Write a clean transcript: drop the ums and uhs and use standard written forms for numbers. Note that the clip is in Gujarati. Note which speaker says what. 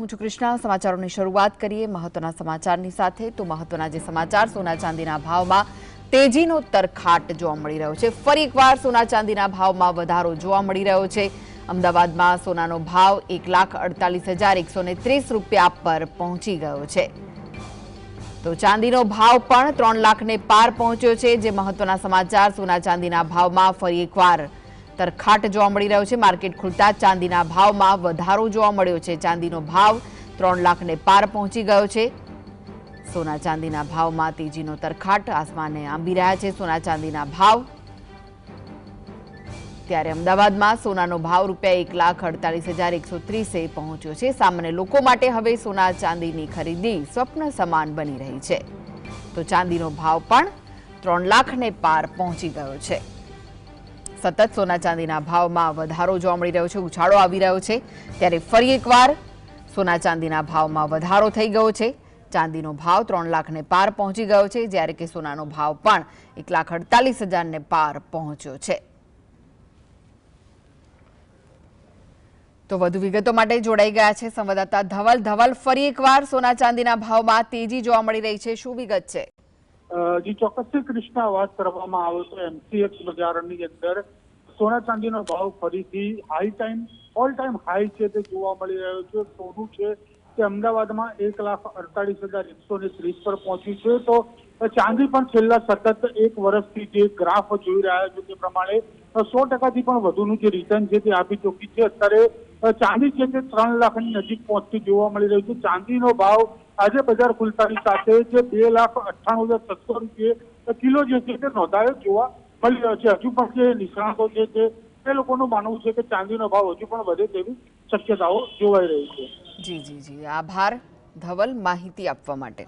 Speaker 1: હું છું કૃષ્ણા। સમાચારોની શરૂઆત કરીએ મહત્વના સમાચારની સાથે। તો મહત્વના જે સમાચાર સોના ચાંદીના ભાવમાં તેજીનો તરખાટ જોવા મળી રહ્યો છે। ફરી એકવાર સોના ચાંદીના ભાવમાં વધારો જોવા મળી રહ્યો છે। અમદાવાદમાં સોનાનો ભાવ 1,48,130 રૂપિયા પર પહોંચી ગયો છે। તો ચાંદીનો ભાવ પણ 3 લાખને પાર પહોંચ્યો છે। જે મહત્વના સમાચાર સોના ચાંદીના ભાવમાં ફરી એકવાર તરખાટ જોવા મળી રહ્યો છે। માર્કેટ ખુલતા ચાંદીના ભાવમાં વધારો જોવા મળ્યો છે। ચાંદીનો ભાવ 3 લાખને પાર પહોંચી ગયો છે। સોના ચાંદીના ભાવમાં તેજીનો તરખાટ આસમાને આંબી રહ્યા છે સોના ચાંદીના ભાવ। ત્યારે અમદાવાદમાં સોનાનો ભાવ ₹1,48,130 પહોંચ્યો છે। સામાન્ય લોકો માટે હવે સોના ચાંદીની ખરીદી સ્વપ્ન સમાન બની રહી છે। તો ચાંદીનો ભાવ પણ 3 લાખને પાર પહોંચી ગયો છે। સતત સોના ચાંદીના ભાવમાં વધારો જોવા મળી રહ્યો છે, ઉછાળો આવી રહ્યો છે। ત્યારે ફરી એકવાર સોના ચાંદીના ભાવમાં વધારો થઈ ગયો છે। ચાંદીનો ભાવ 3 લાખને પાર પહોંચી ગયો છે, જ્યારે કે સોનાનો ભાવ પણ 1,48,000ને પાર પહોંચ્યો છે। તો વધુ વિગતો માટે જોડાઈ ગયા છે સંવાદદાતા ધવલ। ધવલ, ફરી એકવાર સોના ચાંદીના ભાવમાં તેજી જોવા મળી રહી છે, શું વિગત છે?
Speaker 2: જી ચોક્કસથી કૃષ્ણા, વાત કરવામાં આવે તો એમસીએક્સ બજારની અંદર સોના ચાંદીનો ભાવ ફરીથી ઓલ ટાઈમ હાઈ છે તે જોવા મળી રહ્યો છે। સોનું છે તે અમદાવાદમાં 1,48,130 પર પહોંચ્યું છે। તો ચાંદી પણ છેલ્લા સતત એક વર્ષથી જે ગ્રાફ જોઈ રહ્યા છે તે પ્રમાણે 100%થી પણ વધુનું જે રિટર્ન છે તે આપી ચૂકી છે। અત્યારે ચાંદી છે તે 3 લાખની નજીક પહોંચતી જોવા મળી રહ્યું છે। ચાંદીનો ભાવ આજે બજાર ખુલતાની સાથે જે 2,98,600 રૂપિયા કિલો જે છે તે નોંધાયો જોવા મળી રહ્યો છે। હજુ પણ જે નિષ્ણાતો છે તે લોકોનું માનવું છે કે ચાંદીનો ભાવ હજુ પણ વધે તેવી શક્યતાઓ જોવાઈ રહી છે।
Speaker 1: જી, આભાર ધવલ માહિતી આપવા માટે।